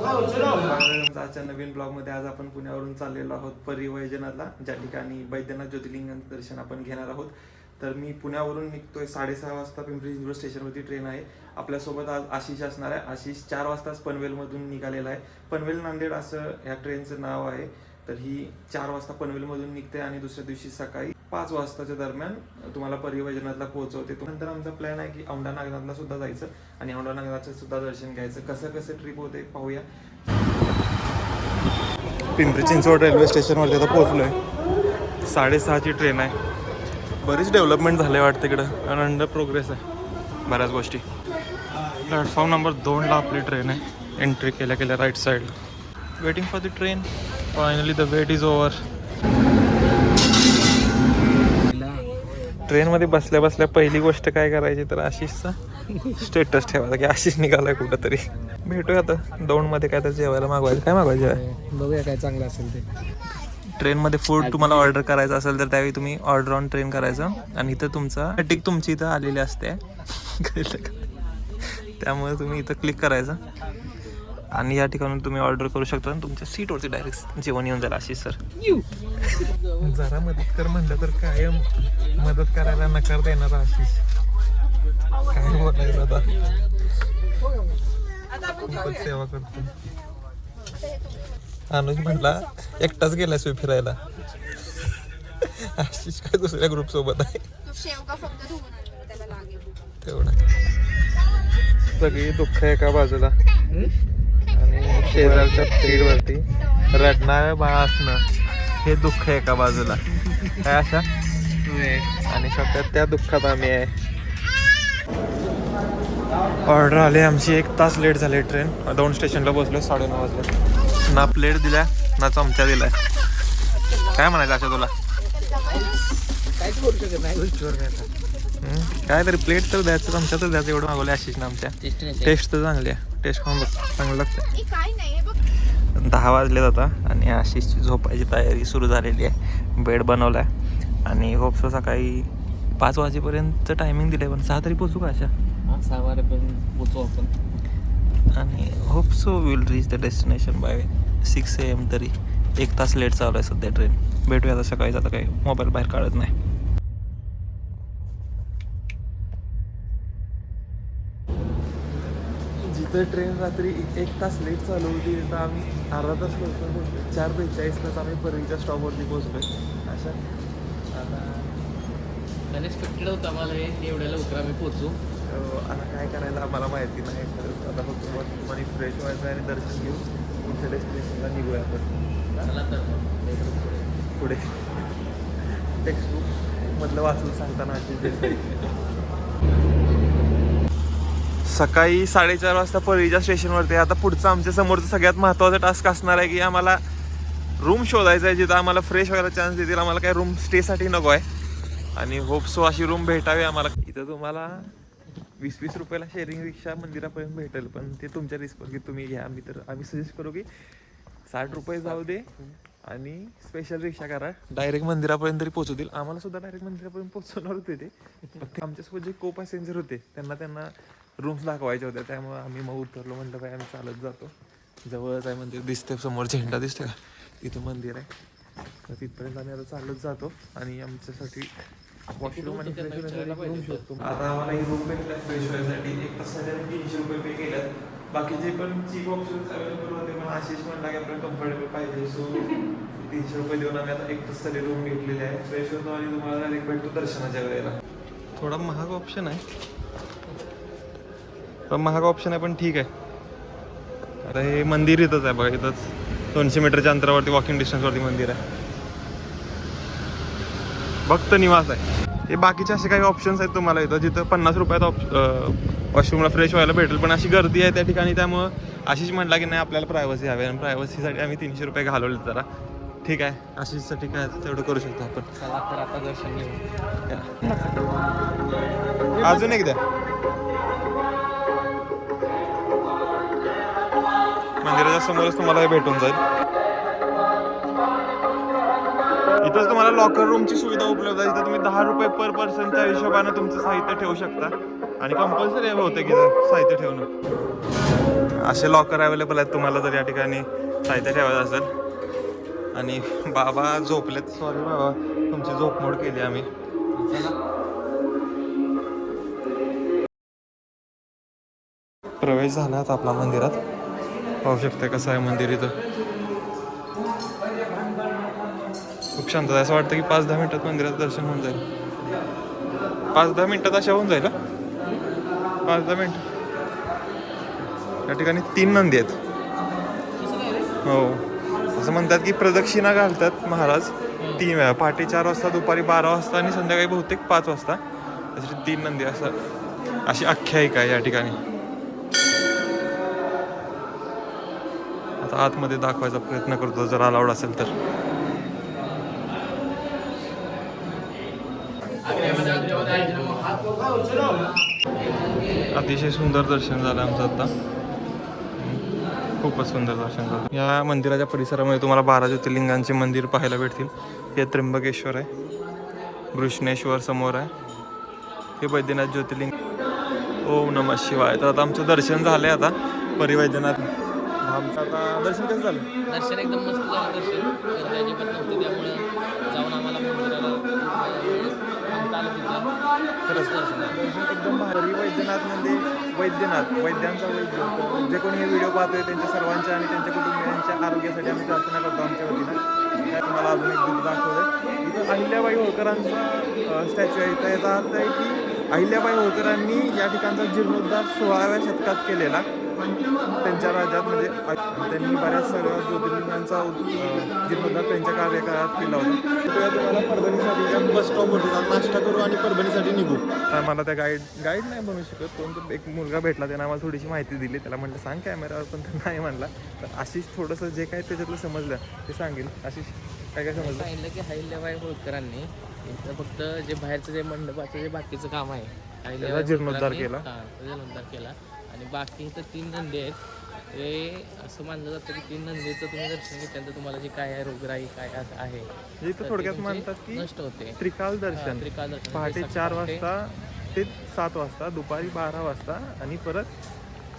आजच्या नवीन ब्लॉगमध्ये आज आपण पुण्यावरून चाललेलो आहोत परिवैजनाथला, ज्या ठिकाणी बैद्यनाथ ज्योतिर्लिंगाचं दर्शन आपण घेणार आहोत. तर मी पुण्यावरून निघतोय 6:30 वाजता. पिंपरी चिंचवड स्टेशनवरती ट्रेन आहे. आपल्यासोबत आज आशिष असणार आहे. आशिष 4 वाजताच पनवेलमधून निघालेला आहे. पनवेल नांदेड असं ह्या ट्रेनचं नाव आहे. तर ही 4 वाजता पनवेलमधून निघते आणि दुसऱ्या दिवशी सकाळी 5 वाजताच्या दरम्यान तुम्हाला परिवैजनाथला पोहोचवते. नंतर आमचा प्लॅन आहे की औंढा नागनाथला सुद्धा जायचं आणि औंढा नागनाथचं सुद्धा दर्शन घ्यायचं. कसं ट्रिप होते पाहूया. पिंपरी चिंचवड रेल्वे स्टेशनवरती आता पोहोचलोय. 6:30ची ट्रेन आहे. बरीच डेव्हलपमेंट झाले वाटतं इकडं आणि अंडर प्रोग्रेस आहे बऱ्याच गोष्टी. प्लॅटफॉर्म नंबर 2ला आपली ट्रेन आहे. एंट्री केल्या राईट साईडला. Waiting for the train. Finally the wait is over. ट्रेनमध्ये बसल्या पहिली गोष्ट काय करायची तर आशिषचा स्टेटस ठेवायचा की आशिष निघालाय कुठं तरी. भेटूया आता दौंडमध्ये काय तर जेवायला मागवायचं. काय मागवायचं बघूया काय चांगलं असेल ते. ट्रेनमध्ये फूड तुम्हाला ऑर्डर करायचं असेल तर त्यावेळी तुम्ही ऑर्डर ऑन ट्रेन करायचं आणि इथं तुमचा टिक तुमची इथं आलेली असते. त्यामुळे तुम्ही इथं क्लिक करायचं आणि या ठिकाणी तुम्ही ऑर्डर करू शकता आणि तुमच्या सीटवरती डायरेक्ट जेवण येऊन जाईल. आशिष सर जरा मदत कर म्हणलं तर कायम मदत करायला नकार देणार आशिष. काय बोलायचं आता. खूपच सेवा करतो. अनुज म्हटला एकटाच गेलाय स्वी फिरायला. आशिष काय दुसऱ्या ग्रुप सोबत आहे. तेवढं सगळी दुःख एका बाजूला आणि शेजारच्या सीटवरती रडणार बाळ असणं हे दुःख एका बाजूला. काय अशा आणि सध्या त्या दुःखात आम्ही आहे. ऑर्डर आले आमची. 1 तास लेट झाली ट्रेन. दौंड स्टेशनला पोहोचलो 9:30 वाजले. ना प्लेट दिल्या ना चमचा दिलाय. काय म्हणायचं अशा तुला. काय तरी प्लेट तर द्यायचं चमचा तर द्यायचं एवढं मागवलं आशिष ना आमच्या. टेस्ट तर चांगली आहे. टेस्ट खाऊन बघ चांगलं लागतं. 10 वाजले आता आणि आशिषची झोपायची तयारी सुरू झालेली आहे. बेड बनवला आहे आणि होप्स सकाळी 5 वाजेपर्यंत टायमिंग दिलं आहे. पण 6 तरी पोचू का अशा. 6 वाजेपर्यंत पोचू आपण आणि hope so will reach the destination by 6 AM. तरी 1 तास लेट चालू आहे सध्या ट्रेन. भेटूया आता सकाळीच. आता काही मोबाईल बाहेर काढत नाही. जिथं ट्रेन रात्री 1 तास लेट चालू होती तिथं आम्ही अर्धा तास लवकर पोहोचलो. 4:42 आम्ही परळीच्या स्टॉपवरती पोहोचलोय. अशा आता अनएक्सपेक्टेड होतं आम्हाला हे एवढ्या लवकर आम्ही पोचू. आता काय करायला आम्हाला माहिती नाही. आता फक्त तुम्हाला फ्रेश व्हायचं आणि दर्शन घेऊन तुमच्या डेस्टिनेशनला निघूया आपण. चला तर पुढे टेक्स्टबुक मधलं वाचून सांगताना अशी सकाळी 4:30 वाजता परळीच्या स्टेशनवरती. आता पुढचं आमच्या समोरचं सगळ्यात महत्त्वाचा टास्क असणार आहे की आम्हाला रूम शोधायचा आहे जिथं आम्हाला फ्रेश व्हायला चान्स देतील. आम्हाला काय रूम स्टेसाठी नको आहे आणि होप सो अशी रूम भेटावी आम्हाला. इथं तुम्हाला 20-20 रुपयाला शेअरिंग रिक्षा मंदिरापर्यंत भेटेल. पण ते तुमच्या रिस्कवर की तुम्ही घ्या. आम्ही सजेस्ट करू की 60 रुपये जाऊ दे आणि स्पेशल रिक्षा करा. डायरेक्ट मंदिरापर्यंत तरी पोहोचू देईल. आम्हाला सुद्धा डायरेक्ट मंदिरापर्यंत पोहोचवणार होते ते. फक्त आमच्यासोबत जे को पॅसेंजर होते त्यांना रूम्स दाखवायच्या होत्या. त्यामुळे आम्ही मग उतरलो. म्हणलं काय आम्ही चालत जातो. जवळच आहे मंदिर. दिसते समोर झेंडा दिसते का. तिथं मंदिर आहे. तर तिथपर्यंत आम्ही आता चालत जातो आणि आमच्यासाठी वॉशरूम आणि फ्रेश होण्यासाठी रूम शोधतो. आता आम्हाला ही रूम भेटल्या फ्रेश व्हायसाठी. 1 तासासाठी 300 रुपये पे केल्यात. बाकीचे पण चीप ऑप्शन्स अवेलेबल होते. पण आशिष म्हणला की आपल्याला कम्फर्टेबल पाहिजे. सो 300 रुपये देऊन आम्ही आता 1 तासासाठी रूम घेतलेली आहे. फ्रेश होतो आणि तुम्हाला डायरेक्ट भेटतो दर्शनाच्या वेळेला. थोडा महाग ऑप्शन आहे. पण महाग ऑप्शन आहे पण ठीक आहे. आता हे मंदिर इथंच आहे बघा. इथंच 200 मीटरच्या अंतरावरती वॉकिंग डिस्टन्सवरती मंदिर आहे. भक्त निवास आहे. हे बाकीचे असे काही ऑप्शन्स आहेत तुम्हाला इथं जिथं 50 रुपयात वॉशरूमला फ्रेश व्हायला भेटेल. पण अशी गर्दी आहे त्या ठिकाणी. त्यामुळं आशिष म्हटला की नाही आपल्याला प्रायव्हसी हवी आणि प्रायव्हसीसाठी आम्ही 300 रुपये घालवले जरा. ठीक आहे आशिषसाठी काय तेवढं करू शकतो आपण. चला तर आता दर्शन घेऊ. अजून एकदा मंदिराच्या समोरच तुम्हाला हे भेटून जाईल. इथंच तुम्हाला लॉकर रूमची सुविधा उपलब्ध आहे. जिथं तुम्ही 10 रुपये पर पर्सनच्या हिशोबाने तुमचं साहित्य ठेवू शकता आणि कंपल्सरी होते की साहित्य ठेवणं. असे लॉकर अवेलेबल आहेत तुम्हाला जर या ठिकाणी साहित्य ठेवायचं असेल. आणि बाबा झोपलेत. सॉरी बाबा, तुमची झोपमोड केली आम्ही. प्रवेश झाला आता आपला मंदिरात. पाहू शकता कसं आहे मंदिर इथं. खूप शांत आहे. असं वाटतं की 5-10 मिनिटात मंदिरात दर्शन होऊन जाईल. 5-10 मिनिटात अशा होऊन जाईल. 5-10 मिनिट. या ठिकाणी 3 नंदी आहेत. हो, असं म्हणतात की प्रदक्षिणा घालतात महाराज 3 वेळा. पहाटे 4 वाजता, दुपारी 12 वाजता आणि संध्याकाळी बहुतेक 5 वाजता. त्यासाठी 3 नंदी अशी आख्यायिका आहे या ठिकाणी. आता आतमध्ये दाखवायचा प्रयत्न करतो जर अलाउड असेल तर. अतिशय सुंदर दर्शन झालं आमचं आता. खूपच सुंदर दर्शन झालं. या मंदिराच्या परिसरामध्ये तुम्हाला 12 ज्योतिर्लिंगांचे मंदिर पाहायला भेटतील. हे त्र्यंबकेश्वर आहे, कृष्णेश्वर समोर आहे, हे वैद्यनाथ ज्योतिर्लिंग. ओम नमः शिवाय. तर आता आमचं दर्शन झालंय आता परिवैद्यनाथ. आमचं आता दर्शन कसं झालं? दर्शन एकदम मस्त झालं. दर्शन गर्दी अजिबात नव्हती, त्यामुळं जाऊन आम्हाला मंदिराला थांबता आलं तिथं. खरंच दर्शन एकदम भारी. वैद्यनाथमध्ये वैद्यांचा वैद्य जे कोणी हे व्हिडिओ पाहतोय त्यांच्या सर्वांच्या आणि त्यांच्या कुटुंबियांच्या आरोग्यासाठी आम्ही प्रार्थना करतो आमच्या वतीनं. काय तुम्हाला अजून एक दूध दाखवलं. इथं अहिल्याबाई होळकरांचा स्टॅच्यू आहे. तर याचा अर्थ आहे की अहिल्याबाई होळकरांनी या ठिकाणचा जीर्णोद्धार 16व्या शतकात केलेला त्यांच्या राज्यात. म्हणजे त्यांनी बऱ्याच सगळ्या ज्योतिर्लिंगांचा जीर्णोद्धार त्यांच्या कार्यकाळात केला होता. तर तुम्हाला परभणीसाठी बस स्टॉपवरती नाश्ता करू आणि परभणीसाठी निघू. तर मला त्या गाईड नाही बनवू शकत. कोणतं एक मुलगा भेटला, त्याने आम्हाला थोडीशी माहिती दिली. त्याला म्हटलं सांग कॅमेरावर, पण तो नाही म्हणला. तर आशिष थोडंसं जे काय त्याच्यातलं समजलं ते सांगेल. आशिष काय समजलं? सांगितलं की अहिल्याबाई होळकरांनी इथं फक्त जे बाहेरचं जे मंडपाचं जे बाकीचं काम आहे त्याचा जीर्णोद्धार केला. जीर्णोद्धार केला. आणि बाकी इथं 3 नंदी आहेत. ते असं मानलं जातं की 3 नंदीचं तुम्ही दर्शन घेतल्यानंतर तुम्हाला जे काय आहे रोगराई काय असं आहे इथं थोडक्यात म्हणतात की नष्ट होते. त्रिकाल दर्शन पहाटे 4 वाजता ते 7 वाजता, दुपारी 12 वाजता आणि परत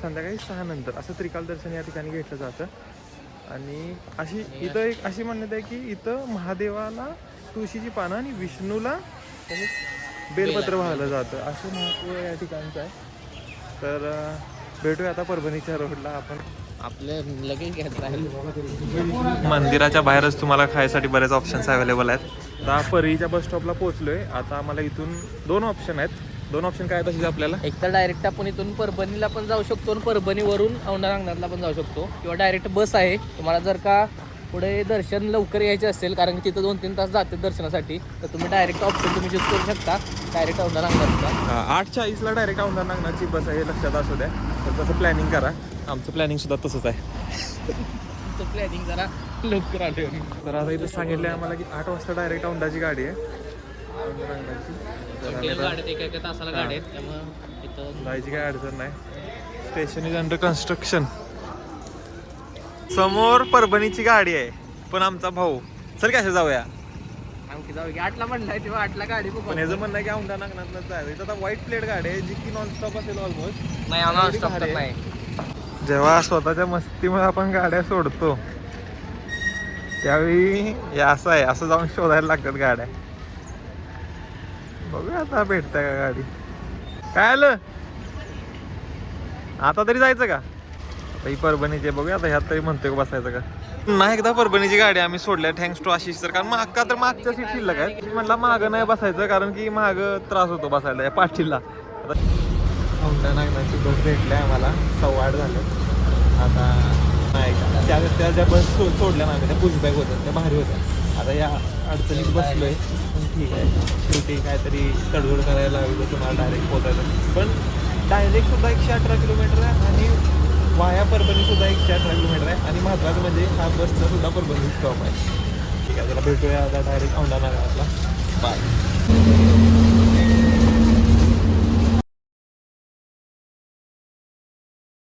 संध्याकाळी 6 नंतर असं त्रिकाल दर्शन या ठिकाणी घेतलं जातं. आणि अशी इथं एक अशी मान्यता आहे की इथं महादेवाला तुळशीची पानं आणि विष्णूला बेलपत्र वाहलं जातं. असं महत्त्व या ठिकाणचं आहे. तर भेटूया आता परभणीच्या रोडला आपण. आपलं लगेच घ्यायचं आहे. मंदिराच्या बाहेरच तुम्हाला खायसाठी बरेच ऑप्शन्स अवेलेबल आहेत. आता परळीच्या बस स्टॉपला पोहोचलोय. आता आम्हाला इथून 2 ऑप्शन आहेत. 2 ऑप्शन काय आहेत तसे आपल्याला? एक तर डायरेक्ट आपण इथून परभणीला पण जाऊ शकतो आणि परभणीवरून औंढा नागनाथला पण जाऊ शकतो, किंवा डायरेक्ट बस आहे. तुम्हाला जर का पुढे दर्शन लवकर यायचे असेल, कारण की तिथं 2-3 तास जाते दर्शनासाठी, तर तुम्ही डायरेक्ट ऑप्शन तुम्ही चूज करू शकता. डायरेक्ट औंढा नागनाथला 8:40ला डायरेक्ट औंढा नागनाथची बस आहे, लक्षात असू द्या. तर तसं प्लॅनिंग करा. आमचं प्लॅनिंग सुद्धा तसंच आहे. तुमचं प्लॅनिंग जरा लवकर आलं. तर आता इथं सांगितलं आम्हाला की 8 वाजता डायरेक्ट औंढाची गाडी आहे. औंढा नागनाथची गाड्यात एका तासाला गाडी आहेत, त्यामुळे इथं जायची काय अडचण नाही. Station is under construction. समोर परभणीची गाडी आहे, पण आमचा भाऊ चल कशा जाऊया. आणखी जाऊ की 8ला म्हणलाय तेव्हा 8ला गाडी बघू. पण याचं म्हणणं आहे की औंढा नागनाथलाच जायचं. इथं आता व्हाईट प्लेट गाडी आहे जी की नॉनस्टॉप असेल ऑलमोस्ट. नाही नॉनस्टॉप तर नाही. जेव्हा स्वतःच्या मस्तीमुळे आपण गाड्या सोडतो त्यावेळी हे असं आहे, असं जाऊन शोधायला लागतात गाड्या. बघूया आता भेटतंय का गाडी. काय आलं आता तरी जायचं का? आता ही परभणीची बघूया आता ह्यात तरी म्हणतोय का बसायचं का नाही. एकदा परभणीची गाडी आम्ही सोडल्या थँक्स टू आशिष सर. कारण मागका तर मागच्या सीट शिल्लक आहे. म्हणला मागं नाही बसायचं कारण की मागं त्रास होतो बसायला या पाठीला. औंढा नागनाथची बस भेटल्या आम्हाला 7:15 झालं. आता नाही का त्या ज्या बस सोडल्या ना त्या पुशबॅक होत्या, त्या भारी होत्या. आता या अडचणीत बसलोय, पण ठीक आहे. शेवटी काहीतरी तडजोड करायला हवी तुम्हाला डायरेक्ट पोचायचं. पण डायरेक्ट सुद्धा 118 किलोमीटर आहे आणि वाया परभणी सुद्धा 118 किलोमीटर आहे. आणि महत्त्वाचं म्हणजे हा बसचा सुद्धा परभणी स्टॉप आहे. ठीक आहे, त्याला भेटूया आता डायरेक्ट औंढा नागनाथला. बाय.